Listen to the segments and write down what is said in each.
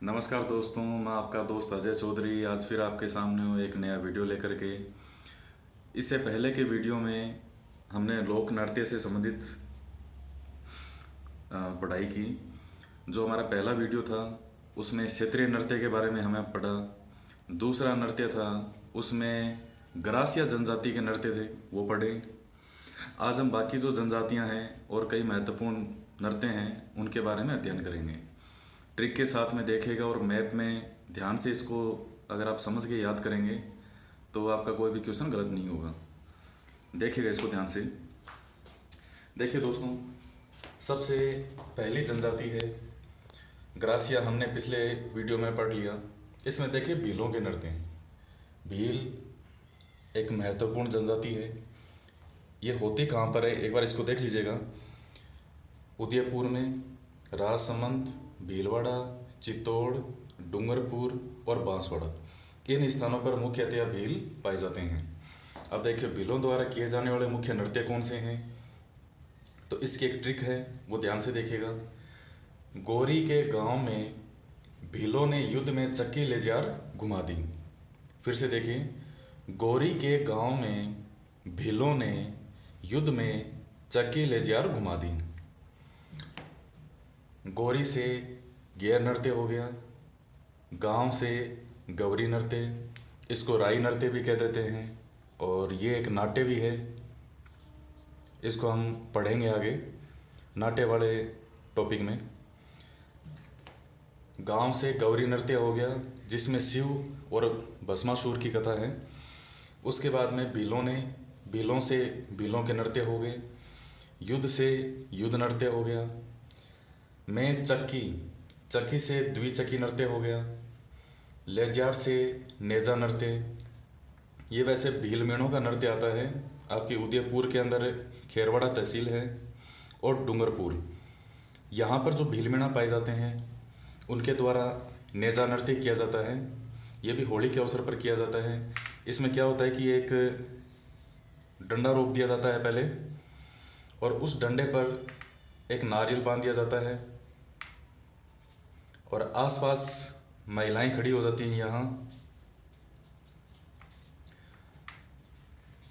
नमस्कार दोस्तों, मैं आपका दोस्त अजय चौधरी आज फिर आपके सामने हूँ एक नया वीडियो लेकर के। इससे पहले के वीडियो में हमने लोक नृत्य से संबंधित पढ़ाई की। जो हमारा पहला वीडियो था उसमें क्षेत्रीय नृत्य के बारे में हमें पढ़ा। दूसरा नृत्य था उसमें ग्रासिया जनजाति के नृत्य थे, वो पढ़े। आज हम बाकी जो जनजातियां हैं और कई महत्वपूर्ण नृत्य हैं उनके बारे में अध्ययन करेंगे। ट्रिक के साथ में देखेगा और मैप में ध्यान से इसको अगर आप समझ के याद करेंगे तो आपका कोई भी क्वेश्चन गलत नहीं होगा। देखिएगा इसको ध्यान से। देखिए दोस्तों, सबसे पहली जनजाति है ग्रासिया। हमने पिछले वीडियो में पढ़ लिया। इसमें देखिए भीलों के नृत्य हैं। भील एक महत्वपूर्ण जनजाति है। ये होती कहाँ पर है एक बार इसको देख लीजिएगा। उदयपुर में, राजसमंद, भीलवाड़ा, चित्तौड़, डूंगरपुर और बांसवाड़ा, इन स्थानों पर मुख्यतया भील पाए जाते हैं। अब देखिए भीलों द्वारा किए जाने वाले मुख्य नृत्य कौन से हैं, तो इसकी एक ट्रिक है, वो ध्यान से देखिएगा। गोरी के गांव में भीलों ने युद्ध में चक्की ले जार घुमा दी। फिर से देखिए, गोरी के गांव में भीलों ने युद्ध में चक्की ले जार घुमा दी। गोरी से गैर नृत्य हो गया। गांव से गौरी नृत्य, इसको राई नृत्य भी कह देते हैं और ये एक नाट्य भी है। इसको हम पढ़ेंगे आगे नाट्य वाले टॉपिक में। गांव से गौरी नृत्य हो गया जिसमें शिव और भस्मासुर की कथा है। उसके बाद में भीलों से भीलों के नृत्य हो गए। युद्ध से युद्ध नृत्य हो गया। में चक्की से द्विचक्की नृत्य हो गया। लेजार से नेजा नृत्य। ये वैसे भील मेणों का नृत्य आता है, आपके उदयपुर के अंदर खेरवाड़ा तहसील है और डूंगरपुर, यहाँ पर जो भील मेणा पाए जाते हैं उनके द्वारा नेजा नृत्य किया जाता है। ये भी होली के अवसर पर किया जाता है। इसमें क्या होता है कि एक डंडा रोक दिया जाता है पहले, और उस डंडे पर एक नारियल बांध दिया जाता है और आसपास महिलाएं खड़ी हो जाती हैं। यहाँ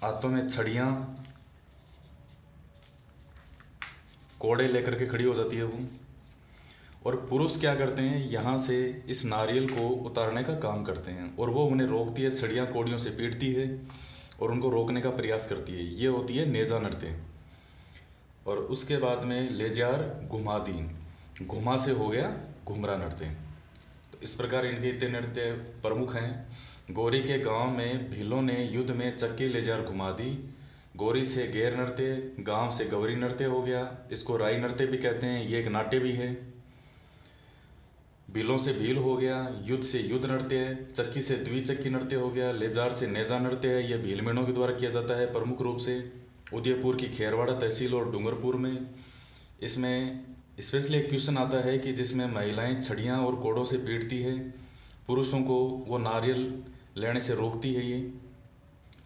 हाथों में छड़ियाँ, कोड़े लेकर के खड़ी हो जाती है वो। और पुरुष क्या करते हैं, यहाँ से इस नारियल को उतारने का काम करते हैं और वो उन्हें रोकती है, छड़ियाँ कोड़ियों से पीटती है और उनको रोकने का प्रयास करती है। ये होती है नेजा नृत्य। और उसके बाद में लेजार घुमादी, घुमा से हो गया घुमरा नृत्य। तो इस प्रकार इनके इतने नृत्य प्रमुख हैं। गोरी के गांव में भीलों ने युद्ध में चक्की लेजार घुमा दी। गोरी से गैर नृत्य, गांव से गौरी नृत्य हो गया, इसको राई नृत्य भी कहते हैं, ये एक नाट्य भी है। भीलों से भील हो गया, युद्ध से युद्ध नृत्य है, चक्की से द्विचक्की नृत्य हो गया, लेजार से नेजा नृत्य है, यह भील मेणों के द्वारा किया जाता है प्रमुख रूप से उदयपुर की खेरवाड़ा तहसील और डूंगरपुर में। इसमें स्पेशली एक क्वेश्चन आता है कि जिसमें महिलाएं छड़ियाँ और कोड़ों से पीटती है, पुरुषों को वो नारियल लेने से रोकती है। ये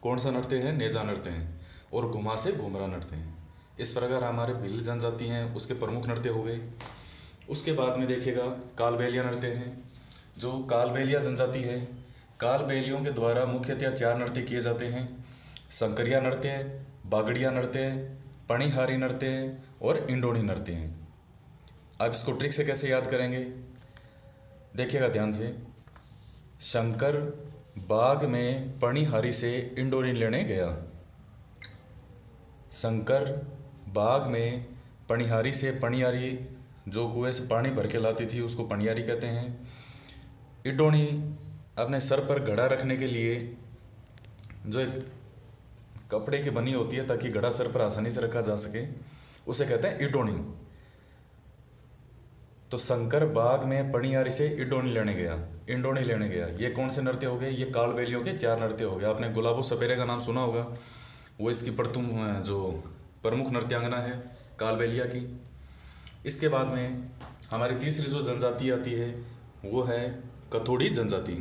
कौन सा नृत्य है, नेजा नृत्य है। और घुमा से घुमरा नृत्य है। इस प्रकार हमारे भील जनजाति हैं उसके प्रमुख नृत्य हो गए। उसके बाद में देखिएगा कालबेलिया नृत्य है। जो कालबेलिया जनजाति है, कालबेलियों के द्वारा मुख्यतः 4 नृत्य किए जाते हैं। शंकरिया नृत्य, बागड़िया नृत्य, पणिहारी नृत्य और इंडोनी नृत्य हैं। अब इसको ट्रिक से कैसे याद करेंगे, देखिएगा ध्यान से। शंकर बाग में पणिहारी से इंडोनी लेने गया। शंकर बाग में पणिहारी से, पणिहारी जो कुएं से पानी भर के लाती थी उसको पणिहारी कहते हैं। इंडोनी अपने सर पर घड़ा रखने के लिए जो एक कपड़े की बनी होती है ताकि घड़ा सर पर आसानी से रखा जा सके, उसे कहते हैं इडोनी। तो शंकर बाग में पणिहारी से इंडोनी लेने गया। ये कौन से नृत्य हो गए, ये कालबेलियों के 4 नृत्य हो गए। आपने गुलाबो सपेरे का नाम सुना होगा, वो इसकी जो प्रमुख नृत्यांगना है कालबेलिया की। इसके बाद में हमारी तीसरी जो जनजाति आती है वो है कथोड़ी जनजाति।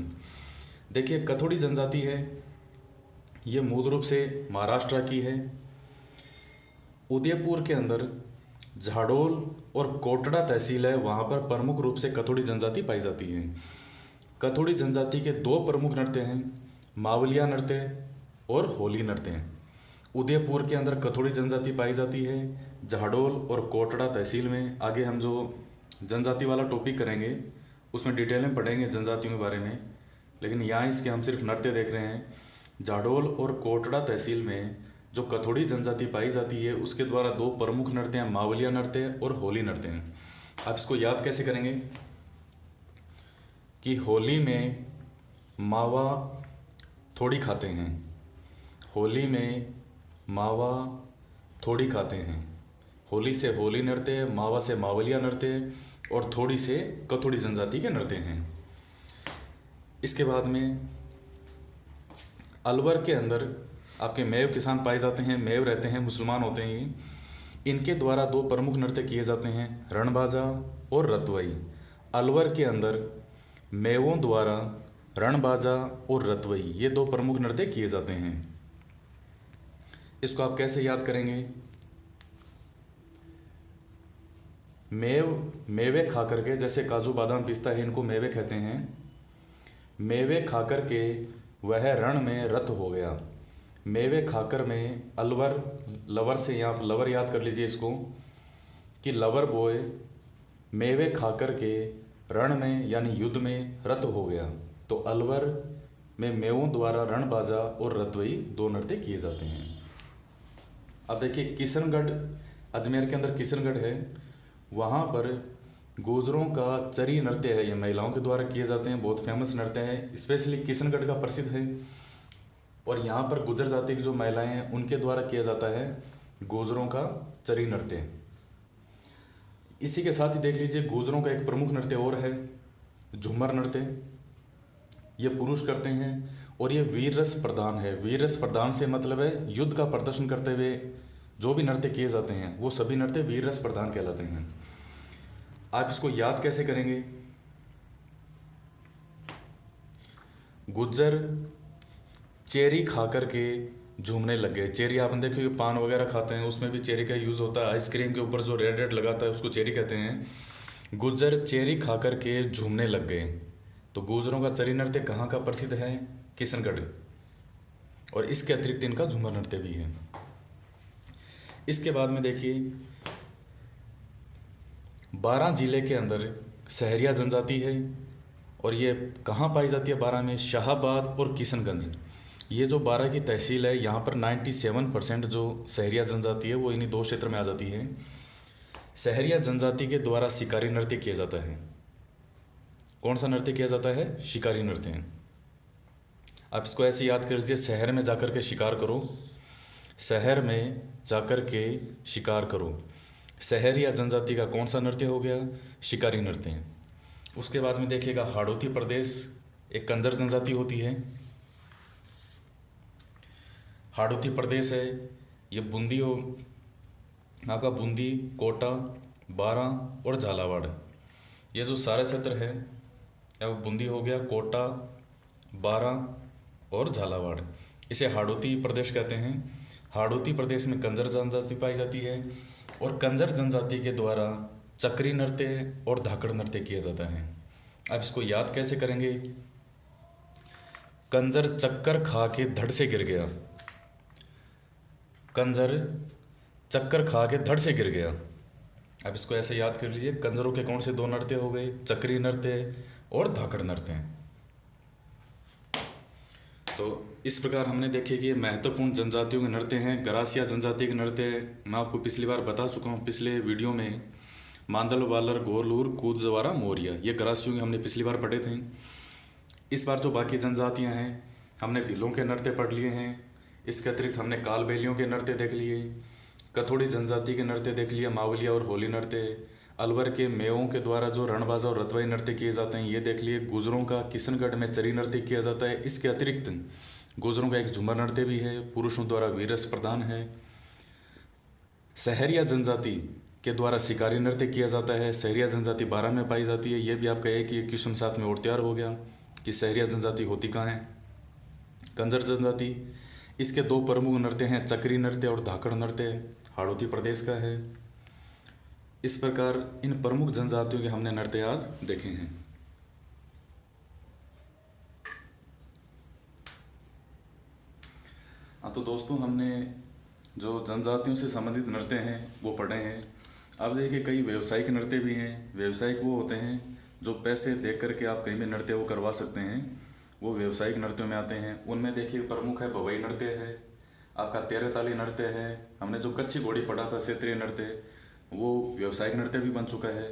देखिए कथोड़ी जनजाति है, ये मूल रूप से महाराष्ट्र की है। उदयपुर के अंदर झाडोल और कोटड़ा तहसील है, वहाँ पर प्रमुख रूप से कथोड़ी जनजाति पाई जाती है। कथोड़ी जनजाति के दो प्रमुख नृत्य हैं, मावलिया नृत्य और होली नृत्य। उदयपुर के अंदर कथोड़ी जनजाति पाई जाती है, झाडोल और कोटड़ा तहसील में। आगे हम जो जनजाति वाला टॉपिक करेंगे उसमें डिटेल में पढ़ेंगे जनजातियों के बारे में, लेकिन यहाँ इसके हम सिर्फ नृत्य देख रहे हैं। झाडोल और कोटड़ा तहसील में जो कथोड़ी जनजाति पाई जाती है उसके द्वारा दो प्रमुख नृत्य हैं, मावलिया नृत्य और होली नृत्य हैं। आप इसको याद कैसे करेंगे कि होली में मावा थोड़ी खाते हैं, होली में मावा थोड़ी खाते हैं। होली से होली नृत्य, मावा से मावलिया नृत्य और थोड़ी से कथोड़ी जनजाति के नृत्य हैं। इसके बाद में अलवर के अंदर आपके मेव किसान पाए जाते हैं, मेव रहते हैं, मुसलमान होते हैं ये। इनके द्वारा दो प्रमुख नृत्य किए जाते हैं, रणबाजा और रतवई। अलवर के अंदर मेवों द्वारा रणबाजा और रतवई ये दो प्रमुख नृत्य किए जाते हैं। इसको आप कैसे याद करेंगे? मेवे खा करके, जैसे काजू बादाम पिस्ता है इनको मेवे कहते हैं, मेवे खाकर के वह रण में रत हो गया। मेवे खाकर में अलवर, लवर से यहाँ लवर याद कर लीजिए इसको, कि लवर बोए मेवे खाकर के रण में यानी युद्ध में रत हो गया। तो अलवर में मेवों द्वारा रणबाजा और रतवई दो नृत्य किए जाते हैं। अब देखिए किशनगढ़, अजमेर के अंदर किशनगढ़ है, वहाँ पर गुर्जरों का चरी नृत्य है, ये महिलाओं के द्वारा किए जाते हैं, बहुत फेमस नृत्य है, स्पेशली किशनगढ़ का प्रसिद्ध है। और यहाँ पर गुर्जर जाति की जो महिलाएं हैं उनके द्वारा किया जाता है गुर्जरों का चरी नृत्य। इसी के साथ ही देख लीजिए गुर्जरों का एक प्रमुख नृत्य और है, झूमर नृत्य। ये पुरुष करते हैं और ये वीर रस प्रधान है। वीर रस प्रधान से मतलब है युद्ध का प्रदर्शन करते हुए जो भी नृत्य किए जाते हैं वो सभी नृत्य वीर रस प्रधान कहलाते हैं। आप इसको याद कैसे करेंगे? गुज्जर चेरी खा करके झूमने लग गए। चेरी आपने देखो पान वगैरह खाते हैं उसमें भी चेरी का यूज़ होता है, आइसक्रीम के ऊपर जो रेड रेड लगाता है उसको चेरी कहते हैं। गुज्जर चेरी खा करके झूमने लग गए। तो गुर्जरों का चरी नृत्य कहाँ का प्रसिद्ध है? किशनगढ़। और इसके अतिरिक्त इनका झूमर नृत्य भी है। इसके बाद में देखिए 12 जिले के अंदर सहरिया जनजाति है और ये कहाँ पाई जाती है? 12 में शाहाबाद और किशनगंज। ये जो 12 की तहसील है यहाँ पर 97% जो सहरिया जनजाति है वो इन्हीं दो क्षेत्र में आ जाती है। सहरिया जनजाति के द्वारा शिकारी नृत्य किया जाता है। कौन सा नृत्य किया जाता है? शिकारी नृत्य। आप इसको ऐसे याद कर लीजिए, शहर में जाकर के शिकार करो, शहर में जाकर के शिकार करो। सहरिया जनजाति का कौन सा नृत्य हो गया? शिकारी नृत्य। उसके बाद में देखिएगा हाड़ौती प्रदेश, एक कंजर जनजाति होती है। हाड़ौती प्रदेश है, ये बूंदी हो, आपका बूंदी, कोटा, बारां और झालावाड़, ये जो सारे क्षेत्र है या वो बूंदी हो गया, कोटा, बारां और झालावाड़, इसे हाड़ौती प्रदेश कहते हैं। हाड़ौती प्रदेश में कंजर जनजाति पाई जाती है और कंजर जनजाति के द्वारा चक्री नृत्य और धाकड़ नृत्य किया जाता है। अब इसको याद कैसे करेंगे? कंजर चक्कर खा के धड़ से गिर गया। कंजर चक्कर खा के धड़ से गिर गया। अब इसको ऐसे याद कर लीजिए, कंजरों के कौन से दो नृत्य हो गए? चक्री नृत्य और धाकड़ नृत्य। तो इस प्रकार हमने देखे कि महत्वपूर्ण जनजातियों के नृत्य हैं। गरासिया जनजाति के नृत्य मैं आपको पिछली बार बता चुका हूँ पिछले वीडियो में, मांदल वालर गोरलूर कूद जवारा मोरिया, ये गरासियों के हमने पिछली बार पढ़े थे। इस बार जो बाकी जनजातियाँ हैं हमने भीलों के नृत्य पढ़ लिए हैं। इसके अतिरिक्त हमने कालबेलियों के नृत्य देख लिए, कथोड़ी जनजाति के नृत्य देख लिए, मावलिया और होली नृत्य। अलवर के मेवों के द्वारा जो रणबाजा और रतवाई नृत्य किए जाते हैं ये देख लिए। गुर्जरों का किशनगढ़ में चरी नृत्य किया जाता है। इसके अतिरिक्त गुर्जरों का एक झूमर नृत्य भी है, पुरुषों द्वारा वीरस प्रदान है। सहरिया जनजाति के द्वारा शिकारी नृत्य किया जाता है। सहरिया जनजाति 12 में पाई जाती है। ये भी आपका एक ही क्वेश्चन साथ में और तैयार हो गया कि सहरिया जनजाति होती कहाँ है? कंजर जनजाति। इसके दो प्रमुख नृत्य हैं, चक्री नृत्य और धाकड़ नृत्य, हाड़ौती प्रदेश का है। इस प्रकार इन प्रमुख जनजातियों के हमने नृत्य आज देखे हैं। हाँ, तो दोस्तों हमने जो जनजातियों से संबंधित नृत्य हैं वो पढ़े हैं। अब देखिए कई व्यावसायिक नृत्य भी हैं। व्यावसायिक वो होते हैं जो पैसे दे करके आप कहीं भी नृत्य वो करवा सकते हैं, वो व्यावसायिक नृत्यों में आते हैं। उनमें देखिए प्रमुख है भवई नृत्य है, आपका तेरह ताली नृत्य है, हमने जो कच्ची घोड़ी पढ़ा था क्षेत्रीय नृत्य, वो व्यावसायिक नृत्य भी बन चुका है।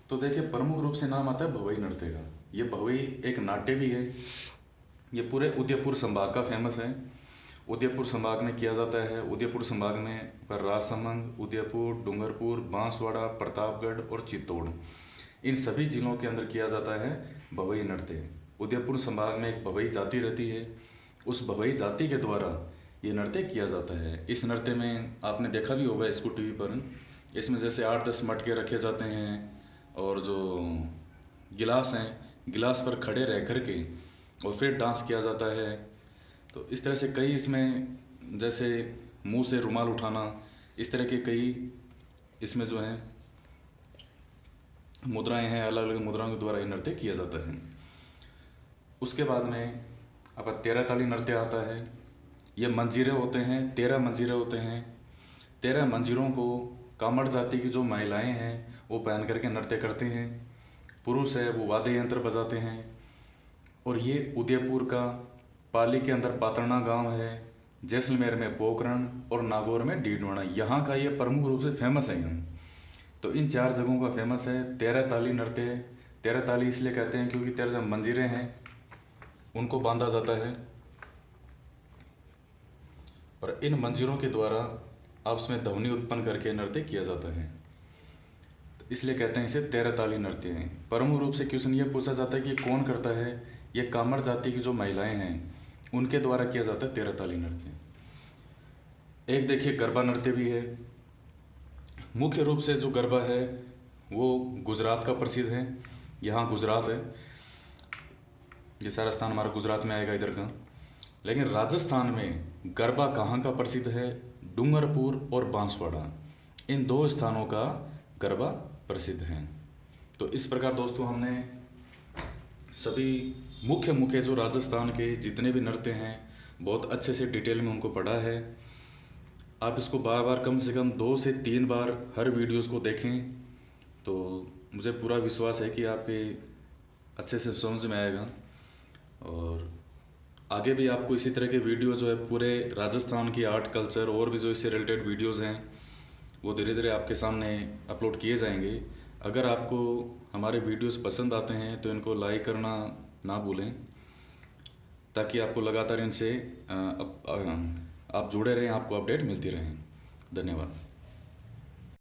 तो देखिए प्रमुख रूप से नाम आता है भवई नृत्य का। ये भवई एक नाट्य भी है, ये पूरे उदयपुर संभाग का फेमस है। उदयपुर संभाग में किया जाता है। उदयपुर संभाग में पर राजसमंद, उदयपुर, डूंगरपुर, बांसवाड़ा, प्रतापगढ़ और चित्तौड़, इन सभी जिलों के अंदर किया जाता है भवई नृत्य। उदयपुर संभाग में एक भवई जाति रहती है, उस भवई जाति के द्वारा ये नृत्य किया जाता है। इस नृत्य में आपने देखा भी होगा इसको टीवी पर, इसमें जैसे 8-10 मटके रखे जाते हैं और जो गिलास हैं, गिलास पर खड़े रह कर के और फिर डांस किया जाता है। तो इस तरह से कई इसमें, जैसे मुंह से रुमाल उठाना, इस तरह के कई इसमें जो हैं मुद्राएं हैं, अलग अलग मुद्राओं के द्वारा ये नृत्य किया जाता है। उसके बाद में आपका तेरह ताली नृत्य आता है। ये मंजीरे होते हैं, 13 मंजीरे होते हैं। 13 मंजीरों को कामड़ जाति की जो महिलाएं हैं वो पहन करके नृत्य करते हैं। पुरुष है वो वाद्य यंत्र बजाते हैं। और ये उदयपुर का पाली के अंदर पातरना गांव है, जैसलमेर में पोखरण और नागौर में डीडवाना, यहाँ का ये प्रमुख रूप से फेमस है यहाँ। तो इन 4 जगहों का फेमस है 13 ताली नृत्य। 13 ताली इसलिए कहते हैं क्योंकि 13 मंजीरे हैं उनको बांधा जाता है और इन मंजीरों के द्वारा आपस में ध्वनि उत्पन्न करके नृत्य किया जाता है, तो इसलिए कहते हैं इसे 13 ताली नृत्य है। प्रमुख रूप से क्वेश्चन ये पूछा जाता है कि कौन करता है, ये कामड़ जाति की जो महिलाएं हैं उनके द्वारा किया जाता है 13 ताली नृत्य। एक देखिए गरबा नृत्य भी है। मुख्य रूप से जो गरबा है वो गुजरात का प्रसिद्ध है, यहाँ गुजरात है, ये सारा स्थान हमारा गुजरात में आएगा इधर का। लेकिन राजस्थान में गरबा कहाँ का प्रसिद्ध है, डूंगरपुर और बांसवाड़ा, इन 2 स्थानों का गरबा प्रसिद्ध है। तो इस प्रकार दोस्तों हमने सभी मुख्य मुख्य जो राजस्थान के जितने भी नृत्य हैं बहुत अच्छे से डिटेल में उनको पढ़ा है। आप इसको बार बार कम से कम 2 से 3 बार हर वीडियोस को देखें, तो मुझे पूरा विश्वास है कि आपके अच्छे से समझ में आएगा। और आगे भी आपको इसी तरह के वीडियो जो है पूरे राजस्थान की आर्ट कल्चर और भी जो इससे रिलेटेड वीडियोस हैं वो धीरे धीरे आपके सामने अपलोड किए जाएंगे। अगर आपको हमारे वीडियोस पसंद आते हैं तो इनको लाइक करना ना भूलें, ताकि आपको लगातार इनसे आप जुड़े रहें, आपको अपडेट मिलती रहें। धन्यवाद।